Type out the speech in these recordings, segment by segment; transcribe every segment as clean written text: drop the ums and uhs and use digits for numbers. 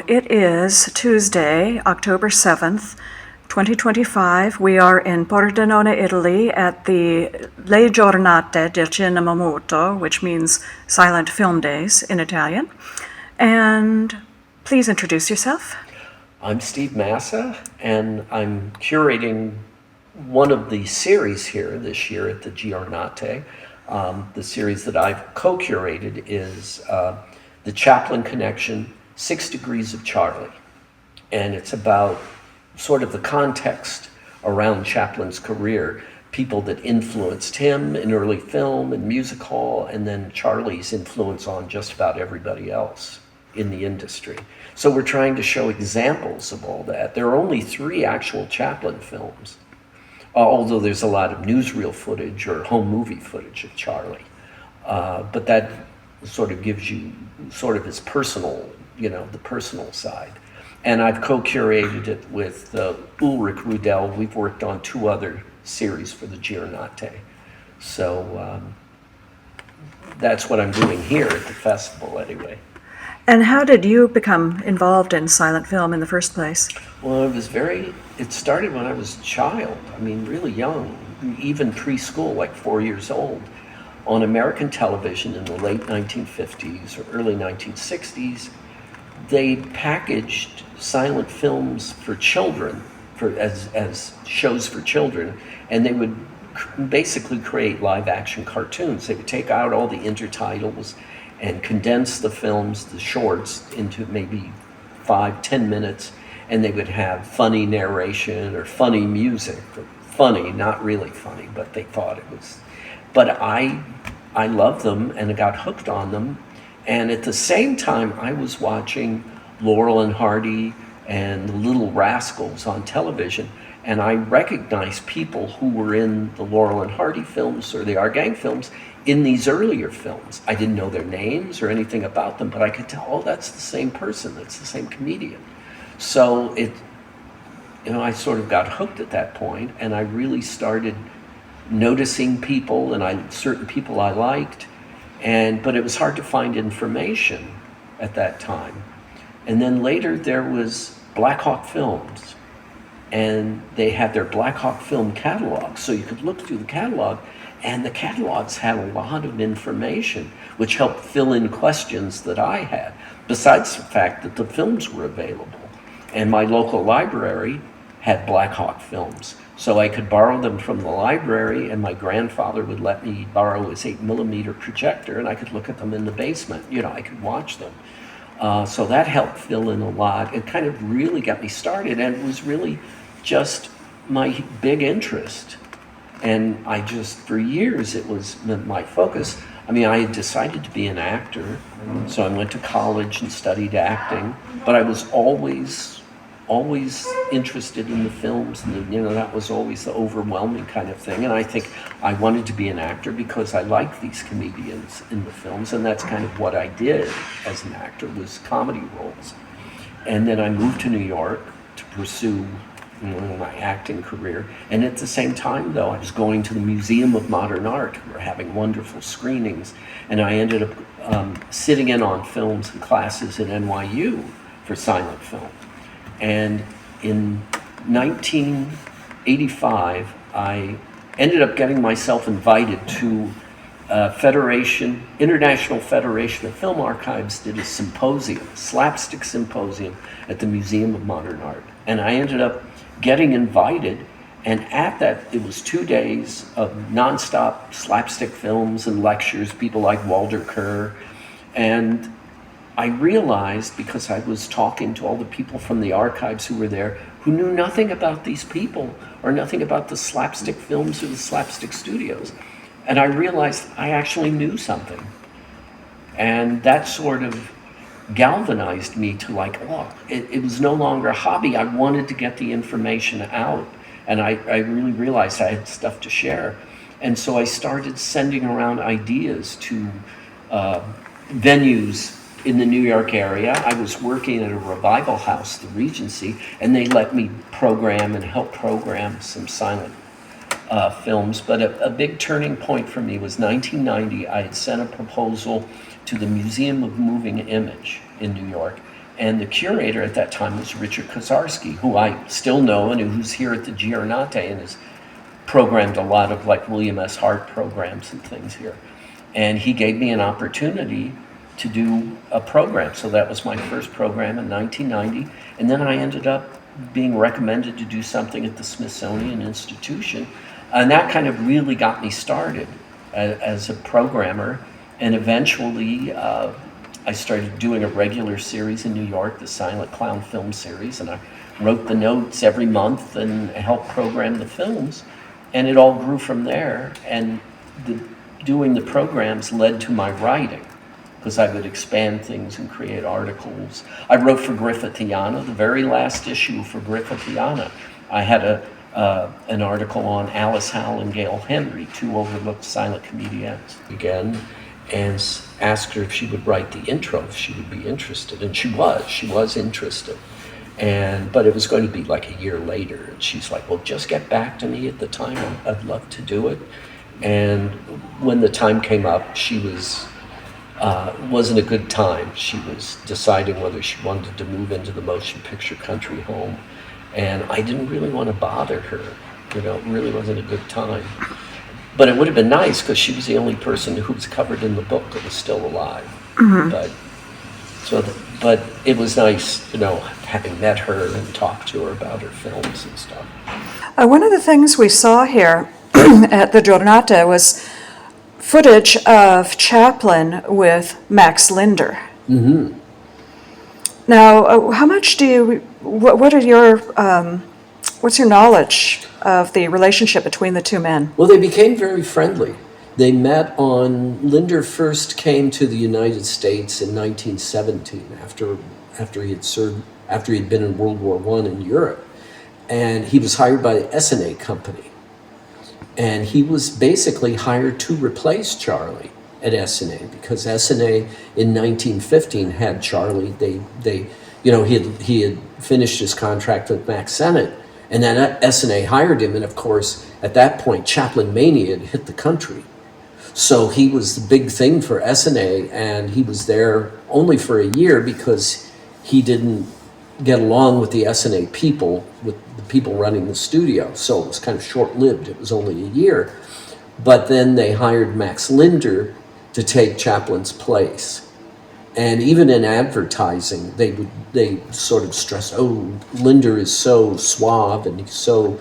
It is Tuesday, October 7th, 2025. We are in Pordenone, Italy at the Le Giornate del Cinema Muto, which means Silent Film Days in Italian. And please introduce yourself. I'm Steve Massa, and I'm curating one of the series here this year at the Giornate. The series that I've co-curated is The Chaplin Connection, 6 Degrees of Charlie. And it's about sort of the context around Chaplin's career, people that influenced him in early film and music hall, and then Charlie's influence on just about everybody else in the industry. So we're trying to show examples of all that. There are only 3 actual Chaplin films, although there's a lot of newsreel footage or home movie footage of Charlie. But that sort of gives you sort of his personal, the personal side. And I've co-curated it with Ulrich Rudel. We've worked on 2 other series for the Giornate. So that's what I'm doing here at the festival anyway. And how did you become involved in silent film in the first place? Well, it started when I was a child. I mean, really young, even preschool, like 4 years old. On American television in the late 1950s or early 1960s, they packaged silent films for children, as shows for children, and they would basically create live action cartoons. They would take out all the intertitles and condense the films, the shorts, into maybe 5-10 minutes, and they would have funny narration or funny music. Funny, not really funny, but they thought it was. But I loved them and I got hooked on them. And at the same time, I was watching Laurel and Hardy and the Little Rascals on television, and I recognized people who were in the Laurel and Hardy films or the Our Gang films in these earlier films. I didn't know their names or anything about them, but I could tell, oh, that's the same person, that's the same comedian. So I sort of got hooked at that point, and I really started noticing people, and certain people I liked, but it was hard to find information at that time. And then later there was Black Hawk Films, and they had their Black Hawk film catalog, so you could look through the catalog, and the catalogs had a lot of information, which helped fill in questions that I had, besides the fact that the films were available. And my local library had Black Hawk films, so I could borrow them from the library, and my grandfather would let me borrow his 8mm projector, and I could look at them in the basement. I could watch them. So that helped fill in a lot. It kind of really got me started, and it was really just my big interest. And for years, it was my focus. I mean, I had decided to be an actor, so I went to college and studied acting, but I was always interested in the films, and that was always the overwhelming kind of thing. And I think I wanted to be an actor because I liked these comedians in the films, and that's kind of what I did as an actor, was comedy roles. And then I moved to New York to pursue my acting career. And at the same time, though, I was going to the Museum of Modern Art. We were having wonderful screenings, and I ended up sitting in on films and classes at NYU for silent film. And in 1985, I ended up getting myself invited to International Federation of Film Archives did a symposium, slapstick symposium at the Museum of Modern Art. And I ended up getting invited, and at that, it was 2 days of nonstop slapstick films and lectures, people like Walter Kerr. And I realized, because I was talking to all the people from the archives who were there, who knew nothing about these people or nothing about the slapstick films or the slapstick studios. And I realized I actually knew something. And that sort of galvanized me to it was no longer a hobby. I wanted to get the information out. And I really realized I had stuff to share. And so I started sending around ideas to venues in the New York area. I was working at a revival house, the Regency, and they let me program and help program some silent films. But a big turning point for me was 1990. I had sent a proposal to the Museum of Moving Image in New York, And the curator at that time was Richard Kozarski, who I still know and who's here at the Giornate and has programmed a lot of like William S. Hart programs and things here. And he gave me an opportunity to do a program. So that was my first program in 1990. And then I ended up being recommended to do something at the Smithsonian Institution. And that kind of really got me started as a programmer. And eventually, I started doing a regular series in New York, the Silent Clown Film Series, and I wrote the notes every month and helped program the films. And it all grew from there. And doing the programs led to my writing, because I would expand things and create articles. I wrote for Griffithiana, the very last issue for Griffithiana. I had an article on Alice Howell and Gail Henry, two overlooked silent comedians. Again, and asked her if she would write the intro, if she would be interested. And she was interested. But it was going to be like a year later. And she's like, well, just get back to me at the time. I'd love to do it. And when the time came up, she wasn't a good time. She was deciding whether she wanted to move into the motion picture country home. And I didn't really want to bother her. It really wasn't a good time. But it would have been nice because she was the only person who was covered in the book that was still alive. Mm-hmm. But it was nice, having met her and talked to her about her films and stuff. One of the things we saw here at the Giornate was footage of Chaplin with Max Linder. Mm-hmm. Now, how much what's your knowledge of the relationship between the two men? Well, they became very friendly. They met Linder first came to the United States in 1917 after he'd been in World War I in Europe. And he was hired by the S&A company. And he was basically hired to replace Charlie at S&A, because S&A in 1915 had Charlie. He had finished his contract with Max Sennett, and then S&A hired him. And of course, at that point, Chaplin mania had hit the country. So he was the big thing for S&A, and he was there only for a year because he didn't get along with the S&A people, with the people running the studio. So it was kind of short-lived. It was only a year. But then they hired Max Linder to take Chaplin's place. And even in advertising, they sort of stressed, Linder is so suave and he's so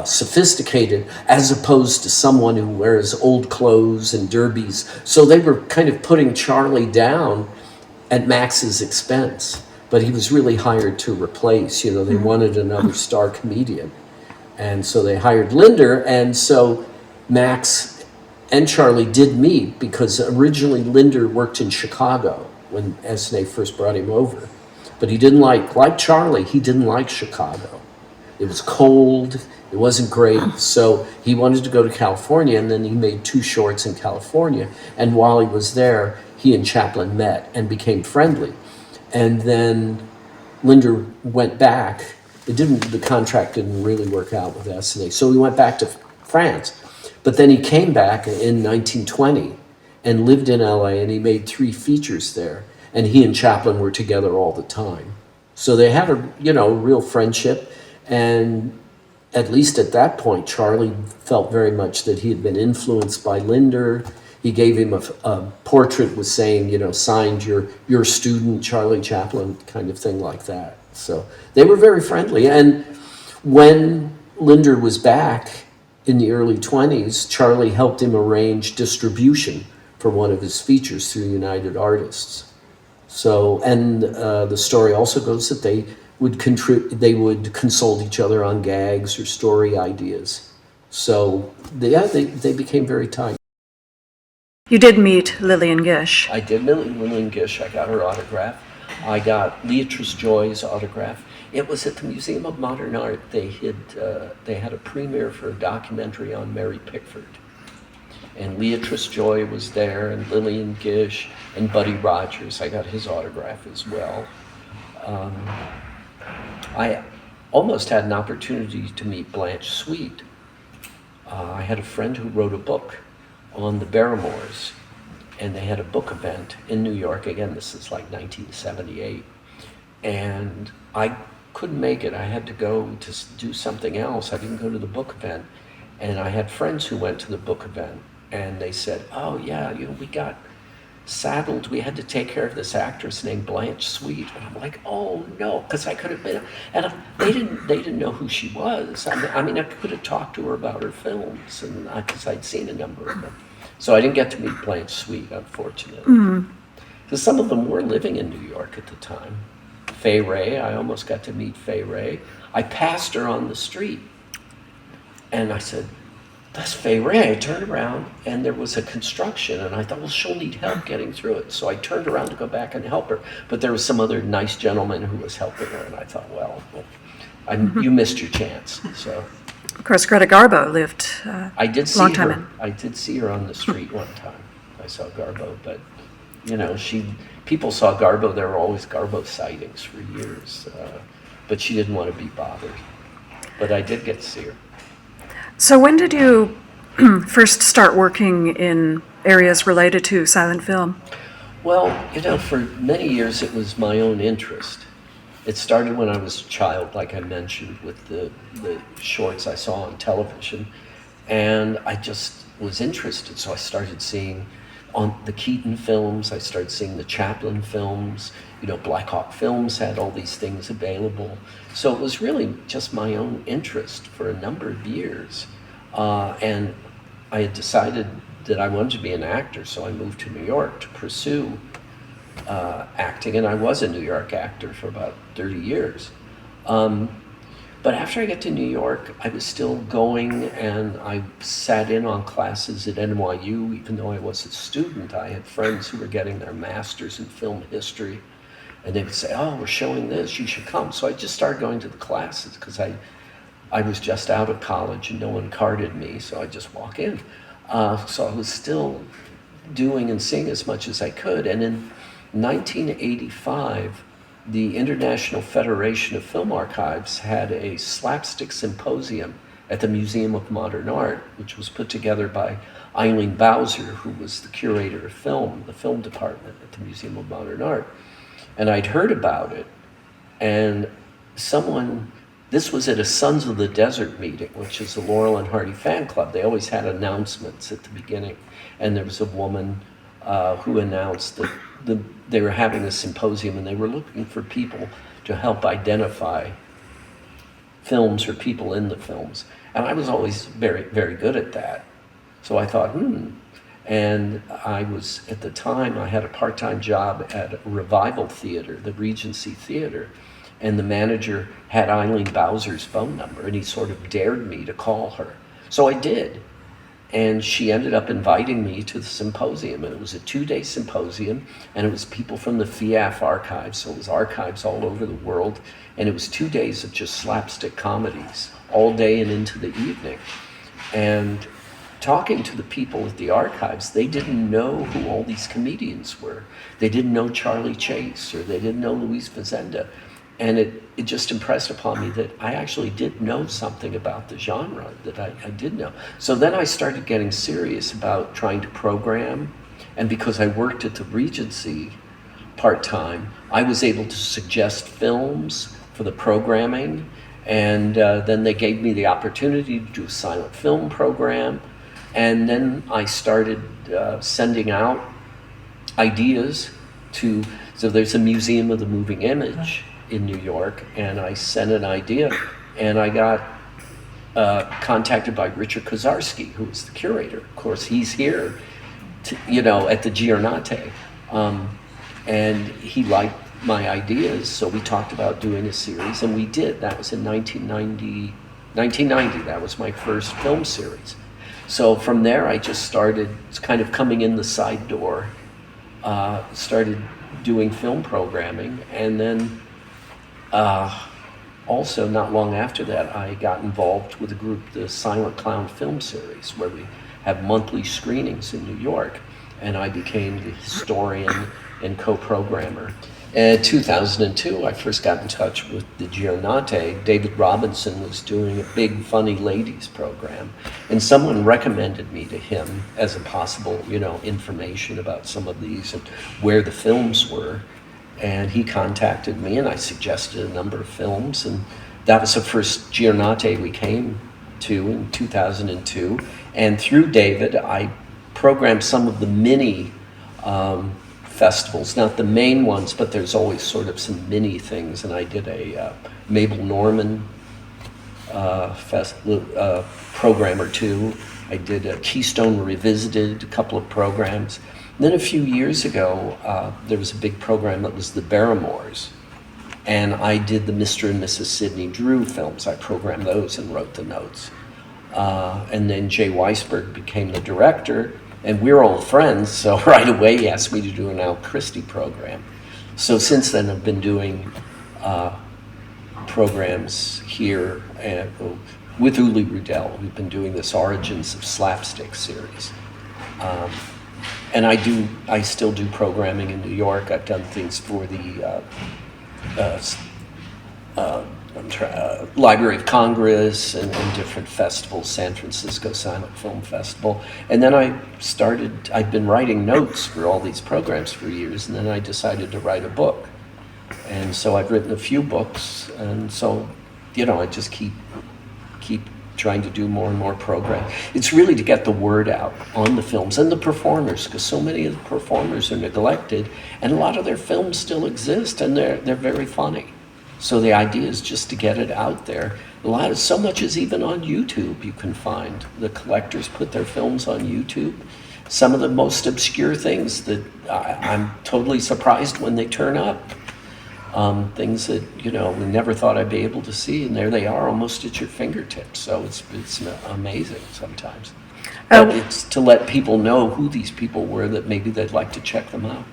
sophisticated, as opposed to someone who wears old clothes and derbies. So they were kind of putting Charlie down at Max's expense. But he was really hired to replace, they wanted another star comedian. And so they hired Linder, and so Max and Charlie did meet, because originally Linder worked in Chicago when S&A first brought him over. But he didn't like Charlie, he didn't like Chicago. It was cold, it wasn't great, so he wanted to go to California, and then he made 2 shorts in California. And while he was there, he and Chaplin met and became friendly. And then Linder went back. The contract didn't really work out with S&A, so he went back to France. But then he came back in 1920 and lived in LA, and he made 3 features there. And he and Chaplin were together all the time. So they had a real friendship. And at least at that point, Charlie felt very much that he had been influenced by Linder. He gave him a portrait with saying, signed your student, Charlie Chaplin, kind of thing like that. So they were very friendly. And when Linder was back in the early 20s, Charlie helped him arrange distribution for one of his features through United Artists. So, and the story also goes that they would consult each other on gags or story ideas. So they became very tight. You did meet Lillian Gish. I did meet Lillian Gish. I got her autograph. I got Beatrice Joy's autograph. It was at the Museum of Modern Art. They had a premiere for a documentary on Mary Pickford. And Beatrice Joy was there, and Lillian Gish, and Buddy Rogers. I got his autograph as well. I almost had an opportunity to meet Blanche Sweet. I had a friend who wrote a book on the Barrymores, and they had a book event in New York. Again, this is like 1978. and I couldn't make it. I had to go to do something else. I didn't go to the book event. And I had friends who went to the book event, and they said, oh, yeah, we got saddled. We had to take care of this actress named Blanche Sweet. And I'm like, oh, no, because I could have been. And they didn't know who she was. I mean, I could have talked to her about her films, and because I'd seen a number of them. So I didn't get to meet Blanche Sweet, unfortunately. Because some of them were living in New York at the time. Fay Wray, I almost got to meet Fay Wray. I passed her on the street. And I said, that's Fay Wray. I turned around, and there was a construction, and I thought, well, she'll need help getting through it. So I turned around to go back and help her. But there was some other nice gentleman who was helping her, and I thought, well, you missed your chance. So Of course, Greta Garbo lived I did a see long time her. in. I did see her on the street one time. I saw Garbo, but people saw Garbo. There were always Garbo sightings for years, but she didn't want to be bothered. But I did get to see her. So when did you first start working in areas related to silent film? Well, for many years it was my own interest. It started when I was a child, like I mentioned, with the shorts I saw on television. And I just was interested, so I started seeing on the Keaton films, I started seeing the Chaplin films, Black Hawk Films had all these things available. So it was really just my own interest for a number of years. And I had decided that I wanted to be an actor, so I moved to New York to pursue acting, and I was a New York actor for about 30 years. But after I got to New York, I was still going, and I sat in on classes at NYU. Even though I was a student, I had friends who were getting their masters in film history, and they would say, oh, we're showing this, you should come. So I just started going to the classes because I was just out of college and no one carded me, so I just walk in. So I was still doing and seeing as much as I could. And in 1985, the International Federation of Film Archives had a slapstick symposium at the Museum of Modern Art, which was put together by Eileen Bowser, who was the curator of film, the film department at the Museum of Modern Art. And I'd heard about it, and this was at a Sons of the Desert meeting, which is a Laurel and Hardy fan club. They always had announcements at the beginning, and there was a woman who announced that they were having a symposium, and they were looking for people to help identify films or people in the films. And I was always very, very good at that. So I thought, And I was, at the time, I had a part-time job at a Revival Theater, the Regency Theater, and the manager had Eileen Bowser's phone number, and he sort of dared me to call her. So I did. And she ended up inviting me to the symposium, and it was a 2-day symposium, and it was people from the FIAF archives, so it was archives all over the world, and it was 2 days of just slapstick comedies, all day and into the evening. And talking to the people at the archives, they didn't know who all these comedians were. They didn't know Charlie Chase, or they didn't know Luis Fazenda. And it just impressed upon me that I actually did know something about the genre, that I did know. So then I started getting serious about trying to program. And because I worked at the Regency part-time, I was able to suggest films for the programming. And then they gave me the opportunity to do a silent film program. And then I started sending out ideas so there's a Museum of the Moving Image in New York, and I sent an idea, and I got contacted by Richard Kozarski, who was the curator. Of course, he's here, at the Giornate, and he liked my ideas, so we talked about doing a series, and we did. That was in 1990. That was my first film series. So from there, I just started kind of coming in the side door, started doing film programming, and then also, not long after that, I got involved with a group, the Silent Clown Film Series, where we have monthly screenings in New York, and I became the historian and co-programmer. In 2002, I first got in touch with the Giornate. David Robinson was doing a big Funny Ladies program, and someone recommended me to him as a possible, information about some of these and where the films were. And he contacted me, and I suggested a number of films, and that was the first Giornate we came to in 2002. And through David, I programmed some of the mini festivals, not the main ones, but there's always sort of some mini things. And I did a Mabel Normand program or two. I did a Keystone Revisited, a couple of programs. And then a few years ago, there was a big program that was the Barrymores. And I did the Mr. and Mrs. Sidney Drew films. I programmed those and wrote the notes. And then Jay Weisberg became the director, and we're old friends, so right away he asked me to do an Al Christie program. So since then I've been doing programs here with Uli Rudell. We've been doing this Origins of Slapstick series. And I still do programming in New York. I've done things for the Library of Congress and different festivals, San Francisco Silent Film Festival. And then I've been writing notes for all these programs for years, and then I decided to write a book. And so I've written a few books, and so, I just keep trying to do more and more programs. It's really to get the word out on the films and the performers, because so many of the performers are neglected, and a lot of their films still exist, and they're very funny. So the idea is just to get it out there. So much is even on YouTube you can find. The collectors put their films on YouTube. Some of the most obscure things that I'm totally surprised when they turn up. Things that, we never thought I'd be able to see, and there they are almost at your fingertips. So it's amazing sometimes. But it's to let people know who these people were, that maybe they'd like to check them out.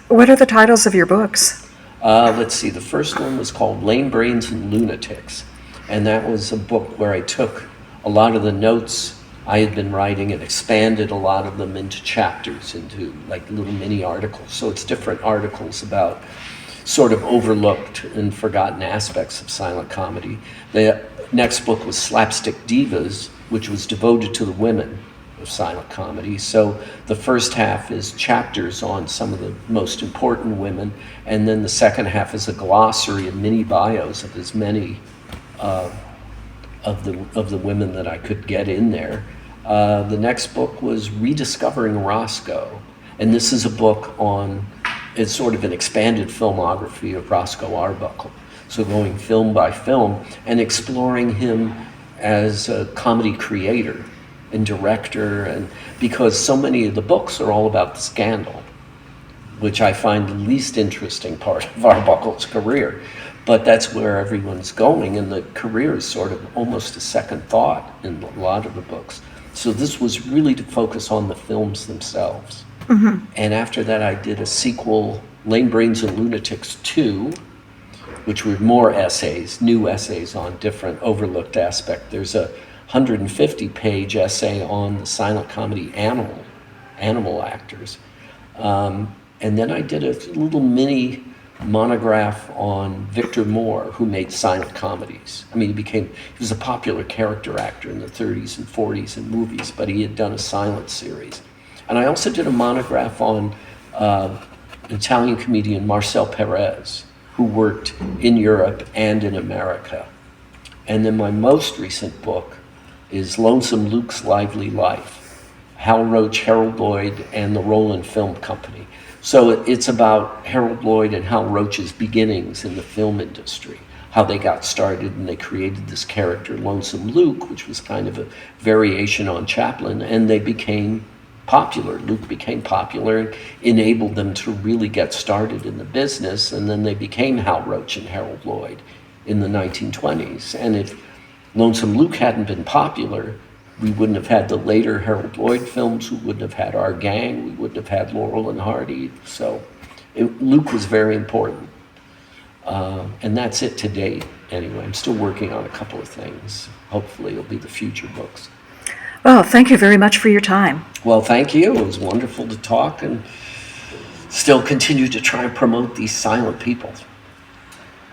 What are the titles of your books? Let's see, the first one was called Lame Brains and Lunatics. And that was a book where I took a lot of the notes I had been writing and expanded a lot of them into chapters, into like little mini articles. So it's different articles about sort of overlooked and forgotten aspects of silent comedy. The next book was Slapstick Divas, which was devoted to the women of silent comedy. So the first half is chapters on some of the most important women, and then the second half is a glossary and mini bios of as many of the women that I could get in there. The next book was Rediscovering Roscoe, and this is a book it's sort of an expanded filmography of Roscoe Arbuckle. So going film by film and exploring him as a comedy creator and director, and because so many of the books are all about the scandal, which I find the least interesting part of Arbuckle's career. But that's where everyone's going, and the career is sort of almost a second thought in a lot of the books. So this was really to focus on the films themselves. Mm-hmm. And after that, I did a sequel, Lame Brains and Lunatics 2, which were more essays, new essays on different overlooked aspects. There's a 150-page essay on the silent comedy animal actors. And then I did a little mini monograph on Victor Moore, who made silent comedies. I mean, he was a popular character actor in the 30s and 40s in movies, but he had done a silent series. And I also did a monograph on Italian comedian Marcel Perez, who worked in Europe and in America. And then my most recent book is Lonesome Luke's Lively Life, Hal Roach, Harold Lloyd, and the Roland Film Company. So it's about Harold Lloyd and Hal Roach's beginnings in the film industry, how they got started, and they created this character, Lonesome Luke, which was kind of a variation on Chaplin, and they became popular. Luke became popular and enabled them to really get started in the business, and then they became Hal Roach and Harold Lloyd in the 1920s. And if Lonesome Luke hadn't been popular, we wouldn't have had the later Harold Lloyd films, we wouldn't have had Our Gang, we wouldn't have had Laurel and Hardy. So Luke was very important. And that's it to date. Anyway, I'm still working on a couple of things. Hopefully it'll be the future books. Well, thank you very much for your time. Well, thank you. It was wonderful to talk and still continue to try and promote these silent people.